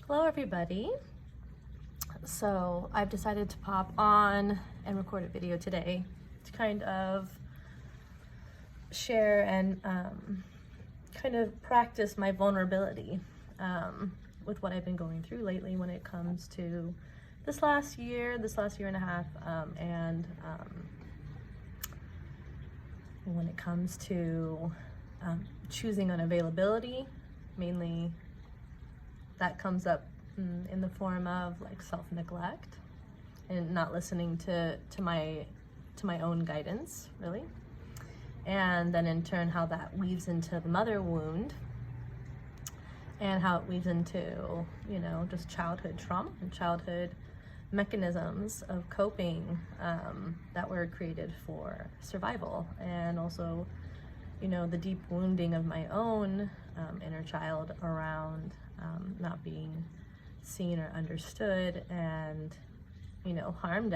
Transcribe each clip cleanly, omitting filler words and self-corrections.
Hello everybody. So I've decided to pop on and record a video today to kind of share and kind of practice my vulnerability with what I've been going through lately when it comes to this last year and a half, and when it comes to choosing unavailability. Mainly that comes up in the form of like self-neglect and not listening to my own guidance, really. And then in turn how that weaves into the mother wound and how it weaves into, just childhood trauma and childhood mechanisms of coping that were created for survival, and also the deep wounding of my own inner child around not being seen or understood, and harmed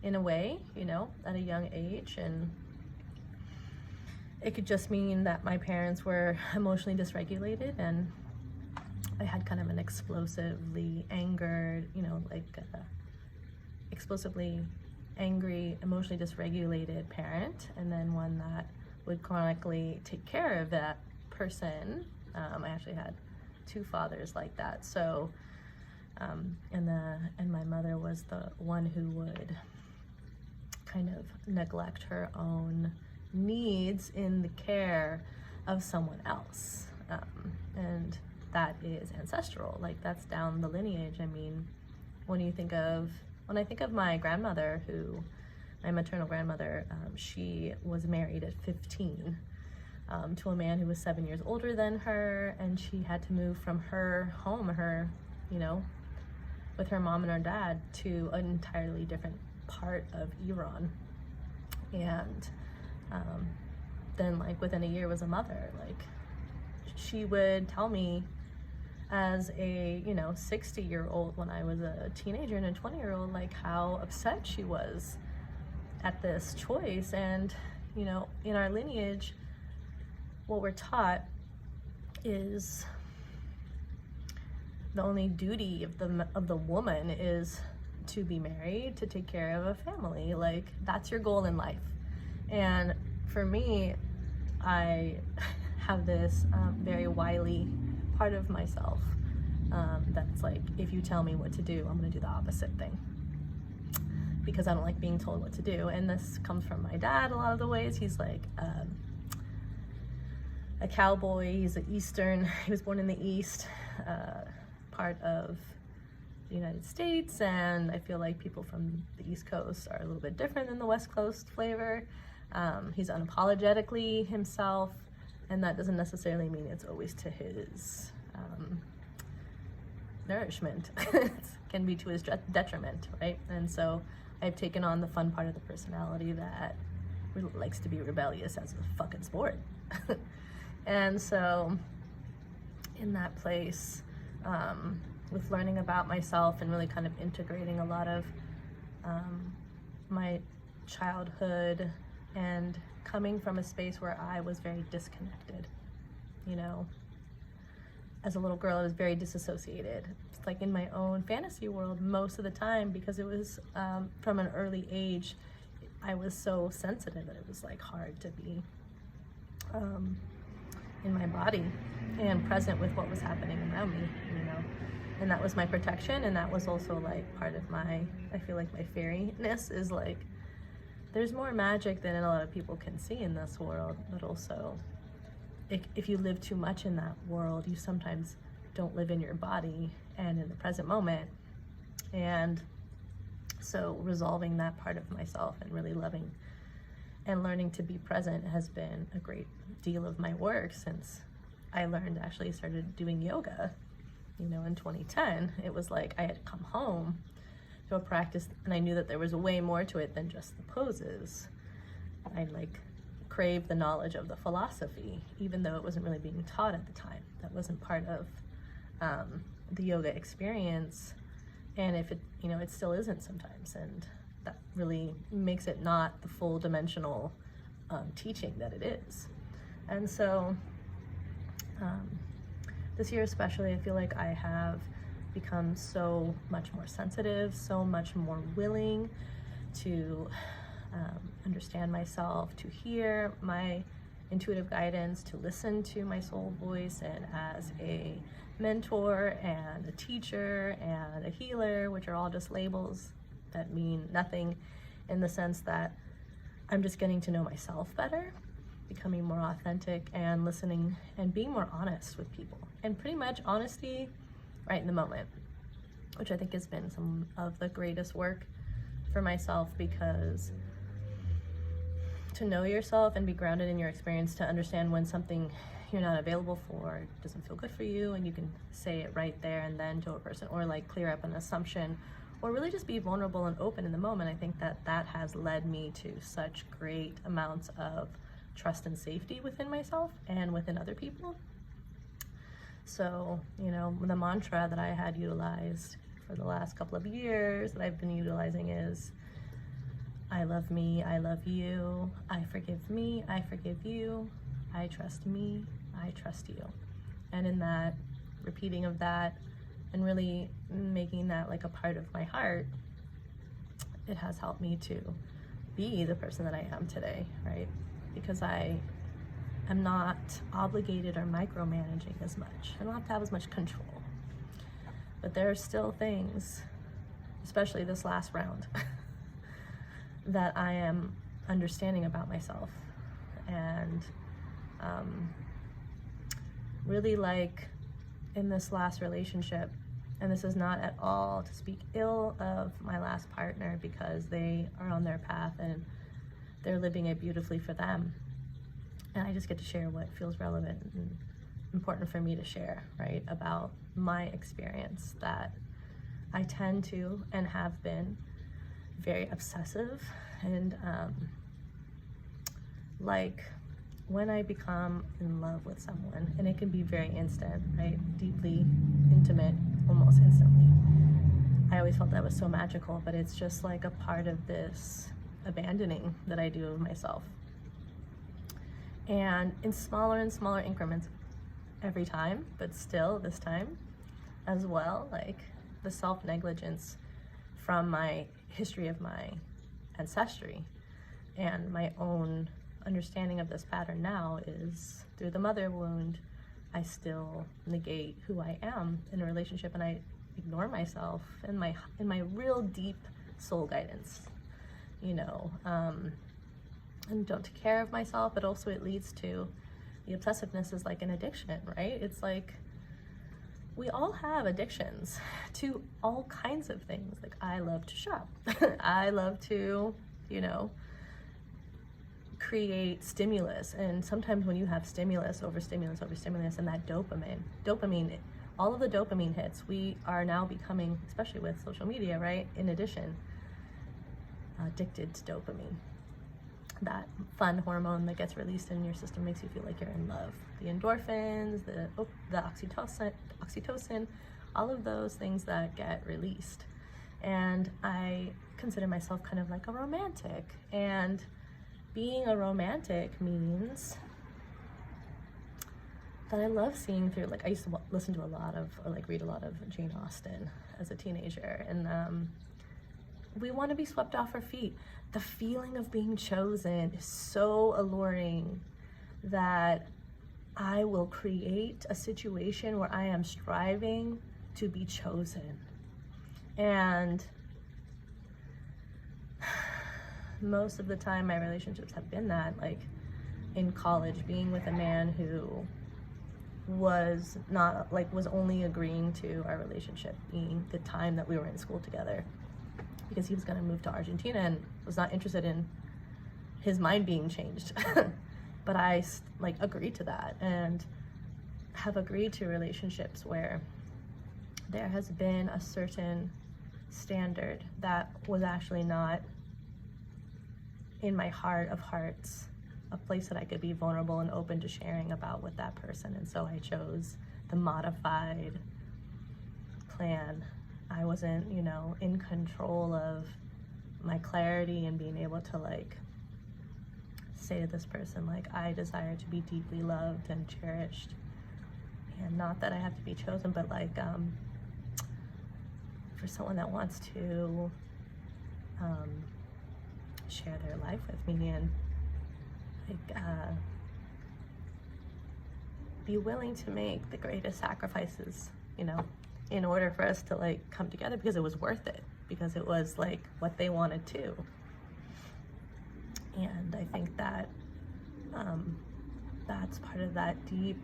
in a way at a young age. And it could just mean that my parents were emotionally dysregulated, and I had kind of an explosively angered, explosively angry, emotionally dysregulated parent, and then one that would chronically take care of that person. I actually had two fathers like that. So, and my mother was the one who would kind of neglect her own needs in the care of someone else. And that is ancestral. Like, that's down the lineage. I mean, when I think of my grandmother, my maternal grandmother, she was married at 15 to a man who was 7 years older than her, and she had to move from her home, with her mom and her dad, to an entirely different part of Iran. And then, like, within a year was a mother. Like, she would tell me as a 60-year-old, when I was a teenager and a 20-year-old, like, how upset she was at this choice. And in our lineage, what we're taught is the only duty of the woman is to be married, to take care of a family. Like, that's your goal in life. And for me, I have this very wily part of myself that's like, if you tell me what to do, I'm gonna do the opposite thing, because I don't like being told what to do. And this comes from my dad a lot of the ways. He's like a cowboy. He's he was born in the East part of the United States, and I feel like people from the East Coast are a little bit different than the West Coast flavor. He's unapologetically himself, and that doesn't necessarily mean it's always to his nourishment. It can be to his detriment, right? And so I've taken on the fun part of the personality that likes to be rebellious as a fucking sport. And so in that place, with learning about myself and really kind of integrating a lot of my childhood, and coming from a space where I was very disconnected. As a little girl, I was very disassociated. It's like in my own fantasy world most of the time, because it was from an early age, I was so sensitive that it was like hard to be in my body and present with what was happening around me, and that was my protection. And that was also like part of I feel like my fairyness is like, there's more magic than a lot of people can see in this world, but also if you live too much in that world, you sometimes don't live in your body and in the present moment. And so resolving that part of myself and really loving and learning to be present has been a great deal of my work since I started doing yoga, in 2010. It was like I had to come home to a practice, and I knew that there was way more to it than just the poses. I craved the knowledge of the philosophy, even though it wasn't really being taught at the time. That wasn't part of the yoga experience, and if it still isn't sometimes, and that really makes it not the full dimensional teaching that it is. And so this year especially, I feel like I have become so much more sensitive, so much more willing to understand myself, to hear my intuitive guidance, to listen to my soul voice. And as a mentor and a teacher and a healer, which are all just labels that mean nothing, in the sense that I'm just getting to know myself better, becoming more authentic and listening and being more honest with people. And pretty much honesty right in the moment, which I think has been some of the greatest work for myself, because to know yourself and be grounded in your experience, to understand when something you're not available for doesn't feel good for you, and you can say it right there and then to a person, or like clear up an assumption, or really just be vulnerable and open in the moment. I think that that has led me to such great amounts of trust and safety within myself and within other people. So, you know, the mantra that I had utilized for the last couple of years that I've been utilizing is, I love me, I love you, I forgive me, I forgive you, I trust me, I trust you. And in that repeating of that and really making that like a part of my heart, it has helped me to be the person that I am today, right? Because I am not obligated or micromanaging as much. I don't have to have as much control. But there are still things, especially this last round, that I am understanding about myself. And really, like in this last relationship, and this is not at all to speak ill of my last partner, because they are on their path and they're living it beautifully for them. And I just get to share what feels relevant and important for me to share, right, about my experience, that I tend to and have been very obsessive. And like when I become in love with someone, and it can be very instant, right, deeply intimate, almost instantly, I always felt that was so magical. But it's just like a part of this abandoning that I do of myself, and in smaller and smaller increments every time, but still this time as well, like the self-negligence from my history of my ancestry and my own understanding of this pattern now is through the mother wound. I still negate who I am in a relationship, and I ignore myself and my real deep soul guidance, you know, and don't take care of myself. But also it leads to the obsessiveness is like an addiction, right? It's like we all have addictions to all kinds of things. Like I love to shop. I love to, you know, create stimulus. And sometimes when you have stimulus over stimulus over stimulus, and that dopamine, all of the dopamine hits, we are now becoming, especially with social media, right, in addition, addicted to dopamine. That fun hormone that gets released in your system makes you feel like you're in love. The endorphins, the oxytocin, all of those things that get released. And I consider myself kind of like a romantic. And being a romantic means that I love seeing through, like I used to listen to a lot of, or like read a lot of Jane Austen as a teenager. And we want to be swept off our feet. The feeling of being chosen is so alluring that I will create a situation where I am striving to be chosen. And most of the time my relationships have been that, like in college, being with a man who was not, like, was only agreeing to our relationship being the time that we were in school together, because he was going to move to Argentina and was not interested in his mind being changed. But I like agreed to that, and have agreed to relationships where there has been a certain standard that was actually not in my heart of hearts, a place that I could be vulnerable and open to sharing about with that person. And so I chose the modified plan. I wasn't, you know, in control of my clarity and being able to like say to this person, like, I desire to be deeply loved and cherished And not that I have to be chosen, but like for someone that wants to share their life with me and like be willing to make the greatest sacrifices, you know, in order for us to like come together, because it was worth it, because it was like what they wanted too. And I think that that's part of that deep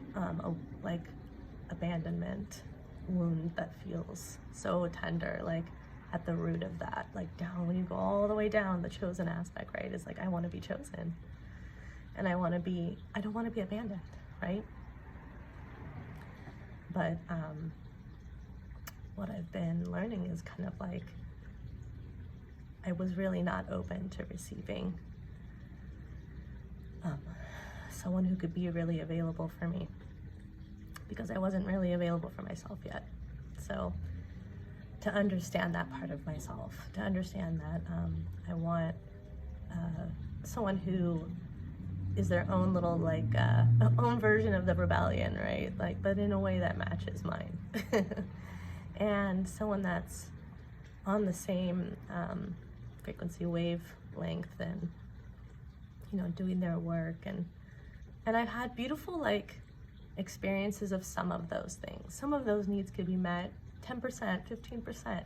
like abandonment wound that feels so tender, like at the root of that, like down, when you go all the way down, the chosen aspect, right, is like, I want to be chosen, and I don't want to be abandoned, right? But what I've been learning is kind of like, I was really not open to receiving someone who could be really available for me, because I wasn't really available for myself yet. So to understand that part of myself, to understand that I want someone who is their own little like own version of the rebellion, right? Like, but in a way that matches mine. And someone that's on the same frequency wavelength, and you know, doing their work. And I've had beautiful like experiences of some of those things. Some of those needs could be met 10%, 15%.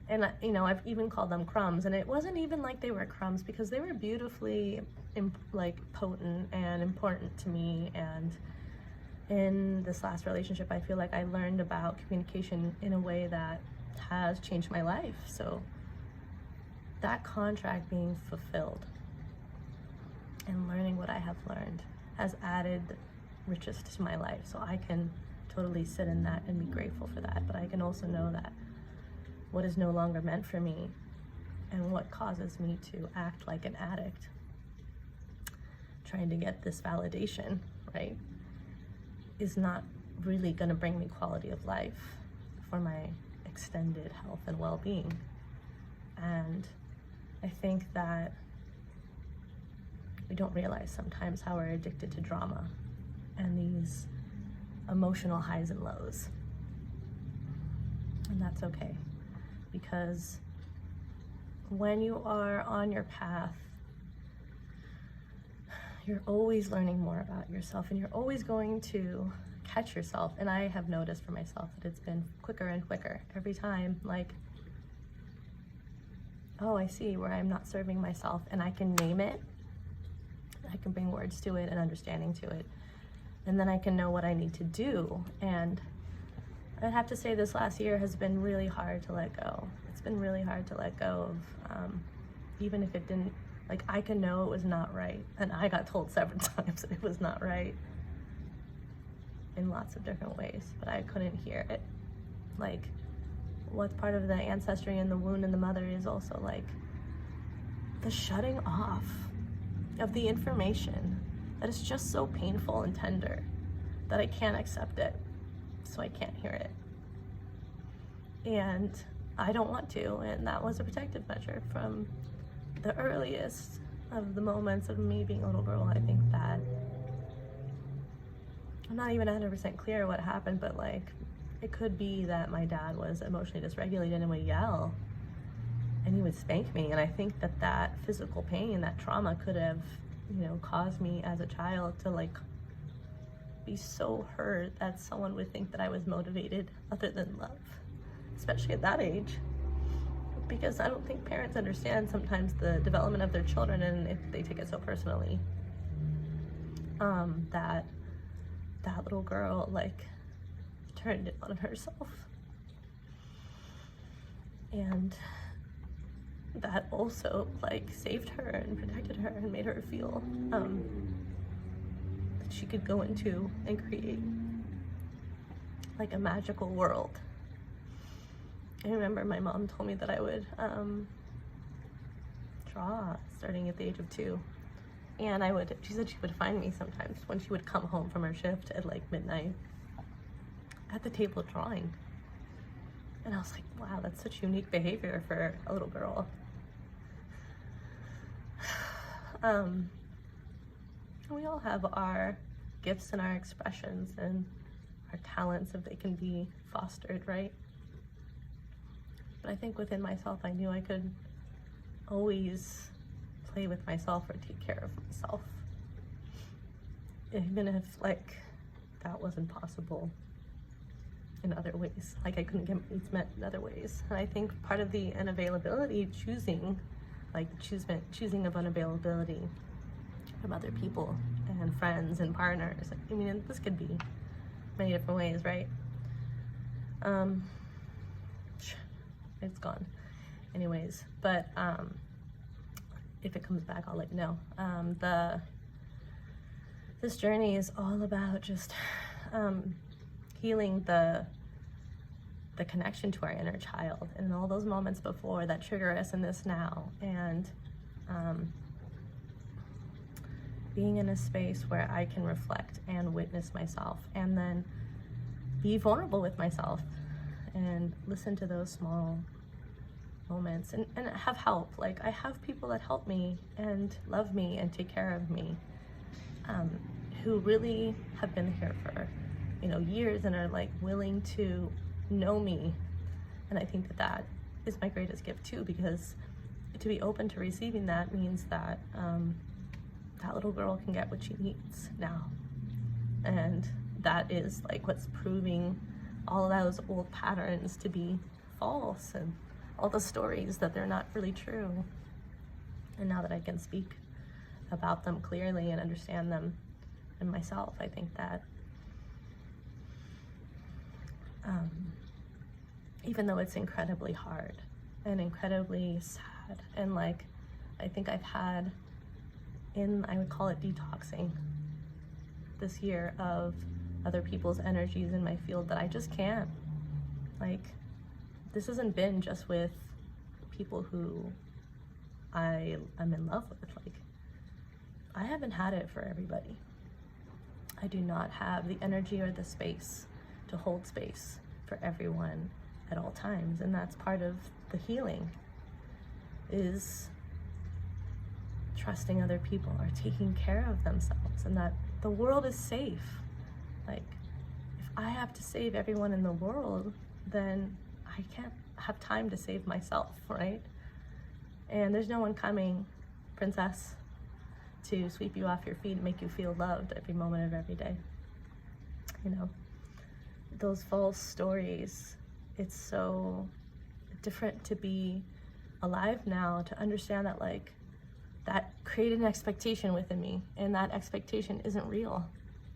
And you know, I've even called them crumbs, and it wasn't even like they were crumbs, because they were beautifully like potent and important to me. And in this last relationship, I feel like I learned about communication in a way that has changed my life. So that contract being fulfilled and learning what I have learned has added riches to my life. So I can totally sit in that and be grateful for that. But I can also know that what is no longer meant for me, and what causes me to act like an addict, trying to get this validation, right, is not really going to bring me quality of life for my extended health and well-being. And I think that we don't realize sometimes how we're addicted to drama and these emotional highs and lows. And that's okay, because when you are on your path, you're always learning more about yourself, and you're always going to catch yourself. And I have noticed for myself that it's been quicker and quicker every time, like, oh, I see where I'm not serving myself, and I can name it, I can bring words to it and understanding to it, and then I can know what I need to do. And I'd have to say this last year has been really hard to let go. It's been really hard to let go of, even if it didn't, like, I can know it was not right, and I got told several times that it was not right in lots of different ways, but I couldn't hear it. Like, what's part of the ancestry and the wound in the mother is also like the shutting off of the information that is just so painful and tender that I can't accept it, so I can't hear it. And I don't want to, and that was a protective measure from the earliest of the moments of me being a little girl. I think that I'm not even 100% clear what happened, but like, it could be that my dad was emotionally dysregulated and would yell, and he would spank me. And I think that that physical pain, that trauma could have, you know, caused me as a child to like be so hurt that someone would think that I was motivated other than love, especially at that age. Because I don't think parents understand sometimes the development of their children, and if they take it so personally, that little girl like turned it on herself, and that also like saved her and protected her and made her feel that she could go into and create like a magical world. I remember my mom told me that I would draw starting at the age of 2. And she said she would find me sometimes when she would come home from her shift at like midnight at the table drawing. And I was like, wow, that's such unique behavior for a little girl. We all have our gifts and our expressions and our talents if they can be fostered, right? But I think within myself, I knew I could always play with myself or take care of myself. Even if, like, that wasn't possible in other ways. Like, I couldn't get my needs met in other ways. And I think part of the unavailability, choosing of unavailability from other people and friends and partners. I mean, this could be many different ways, right? It's gone. Anyways, but if it comes back, I'll let you know. This journey is all about just healing the connection to our inner child and all those moments before that trigger us in this now, and being in a space where I can reflect and witness myself and then be vulnerable with myself and listen to those small moments and have help. Like, I have people that help me and love me and take care of me, who really have been here for, years and are like willing to know me. And I think that is my greatest gift too, because to be open to receiving that means that that little girl can get what she needs now. And that is like what's proving all of those old patterns to be false, and all the stories that they're not really true. And now that I can speak about them clearly and understand them in myself, I think that even though it's incredibly hard and incredibly sad, and like, I think I've had I would call it detoxing this year of other people's energies in my field, that I just can't. Like, this hasn't been just with people who I am in love with. Like, I haven't had it for everybody. I do not have the energy or the space to hold space for everyone at all times. And that's part of the healing, is trusting other people are taking care of themselves, and that the world is safe. Like, if I have to save everyone in the world, then I can't have time to save myself, right? And there's no one coming, princess, to sweep you off your feet and make you feel loved every moment of every day. Those false stories, it's so different to be alive now, to understand that, like, that created an expectation within me, and that expectation isn't real,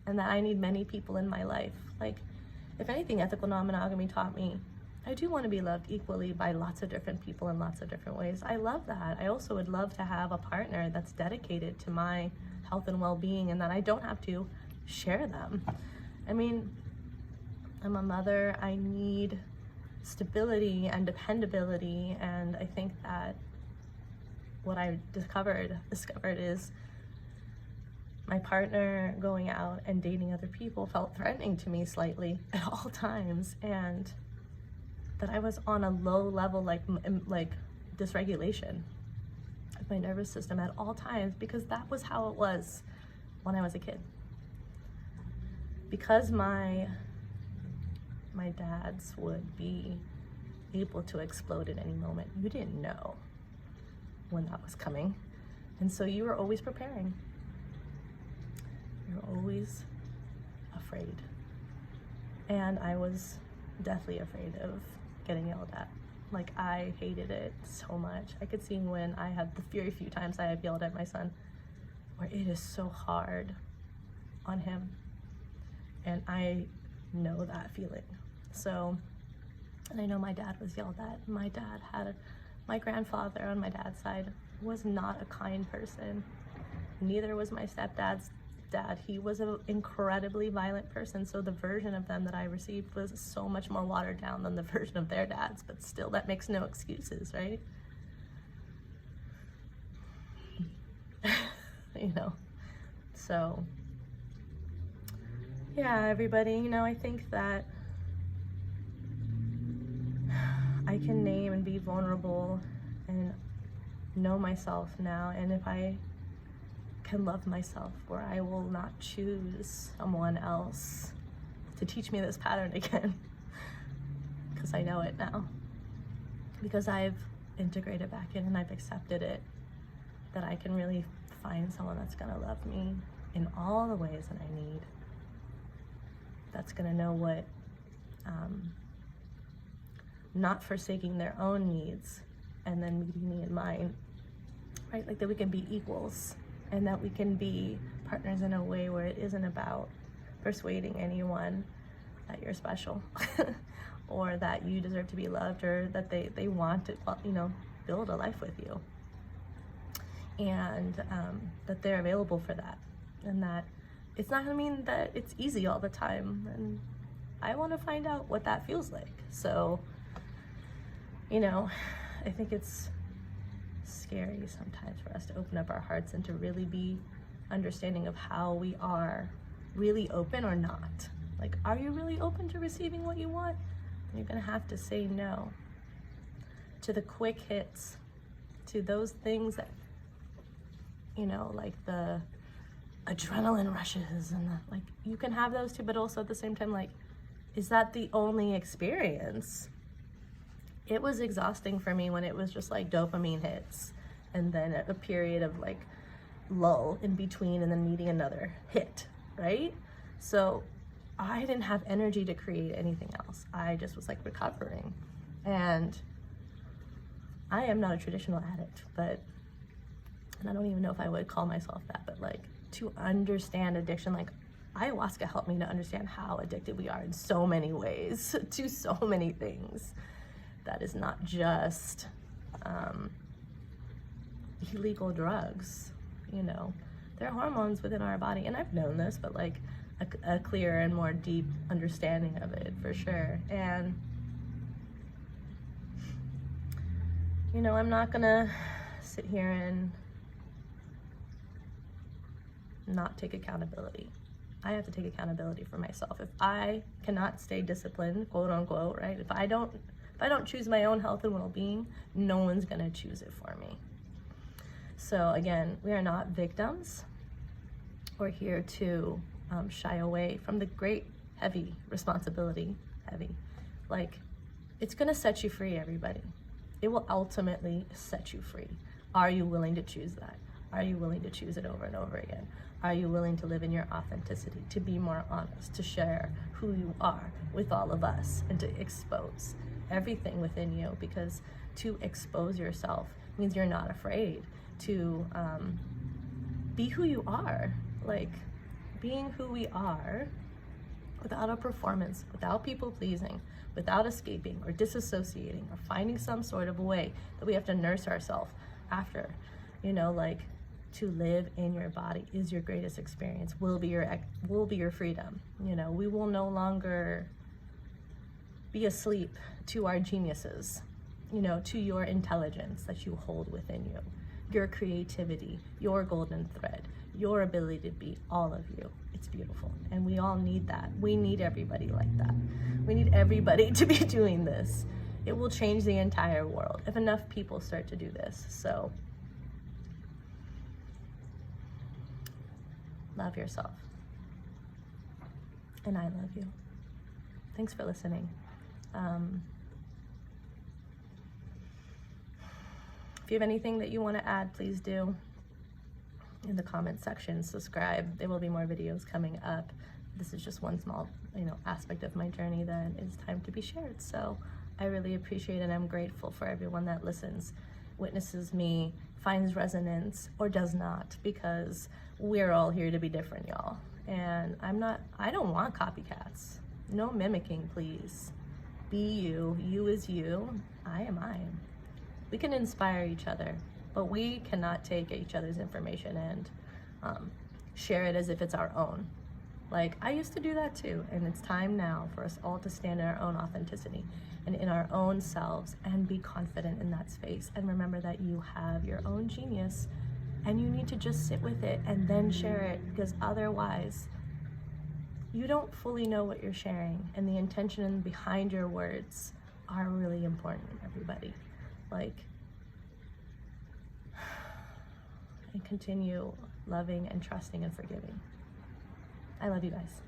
and that I need many people in my life. Like, if anything, ethical non-monogamy taught me I do want to be loved equally by lots of different people in lots of different ways. I love that. I also would love to have a partner that's dedicated to my health and well-being, and that I don't have to share them. I mean, I'm a mother. I need stability and dependability, and I think that what I discovered is my partner going out and dating other people felt threatening to me slightly at all times, and that I was on a low level, like dysregulation of my nervous system at all times, because that was how it was when I was a kid. Because my dads would be able to explode at any moment. You didn't know when that was coming, and so you were always preparing. You were always afraid, and I was deathly afraid of getting yelled at. Like, I hated it so much. I could see when I had the very few times I have yelled at my son, where it is so hard on him, and I know that feeling. So, and I know my dad was yelled at. My grandfather on my dad's side was not a kind person. Neither was my stepdad's dad. He was an incredibly violent person, so the version of them that I received was so much more watered down than the version of their dads, but still, that makes no excuses, right? So yeah, everybody, I think that I can name and be vulnerable and know myself now, and if I can love myself, where I will not choose someone else to teach me this pattern again, because I know it now, because I've integrated back in and I've accepted it, that I can really find someone that's gonna love me in all the ways that I need, that's gonna know what, not forsaking their own needs and then meeting me in mine, right? Like that we can be equals and that we can be partners in a way where it isn't about persuading anyone that you're special or that you deserve to be loved, or that they want to, you know, build a life with you, and that they're available for that, and that it's not gonna mean that it's easy all the time, and I want to find out what that feels like. So, you know, I think it's scary sometimes for us to open up our hearts and to really be understanding of how we are really open or not. Like, are you really open to receiving what you want? You're gonna have to say no to the quick hits, to those things that, you know, like the adrenaline rushes, and the, like, you can have those too, but also at the same time, like, is that the only experience? It was exhausting for me when it was just like dopamine hits and then a period of like lull in between and then needing another hit, right? So I didn't have energy to create anything else. I just was like recovering. And I am not a traditional addict, but, and I don't even know if I would call myself that, but like to understand addiction, like ayahuasca helped me to understand how addicted we are in so many ways to so many things. That is not just illegal drugs, you know. There are hormones within our body, and I've known this, but like a clearer and more deep understanding of it for sure. And, you know, I'm not gonna sit here and not take accountability. I have to take accountability for myself. If I cannot stay disciplined, quote unquote, right? If I don't choose my own health and well-being, no one's gonna choose it for me. So again, we are not victims. We're here to shy away from the great, heavy responsibility, like, it's gonna set you free, everybody. It will ultimately set you free. Are you willing to choose that? Are you willing to choose it over and over again? Are you willing to live in your authenticity, to be more honest, to share who you are with all of us, and to expose everything within you? Because to expose yourself means you're not afraid to be who you are. Like, being who we are without a performance, without people pleasing, without escaping or disassociating or finding some sort of a way that we have to nurse ourselves after, you know, like, to live in your body is your greatest experience, will be your freedom. You know, we will no longer be asleep to our geniuses, you know, to your intelligence that you hold within you, your creativity, your golden thread, your ability to be all of you. It's beautiful, and we all need that. We need everybody like that. We need everybody to be doing this. It will change the entire world if enough people start to do this. So love yourself, and I love you. Thanks for listening. If you have anything that you want to add, please do in the comment section. Subscribe. There will be more videos coming up. This is just one small, you know, aspect of my journey that is time to be shared. So I really appreciate it, and I'm grateful for everyone that listens, witnesses me, finds resonance, or does not, because we're all here to be different, y'all. And I don't want copycats. No mimicking, please. Be you. You is you. I am I. We can inspire each other, but we cannot take each other's information and share it as if it's our own. Like, I used to do that too, and it's time now for us all to stand in our own authenticity and in our own selves and be confident in that space, and remember that you have your own genius and you need to just sit with it and then share it, because otherwise you don't fully know what you're sharing, and the intention behind your words are really important, everybody. Like, and continue loving and trusting and forgiving. I love you guys.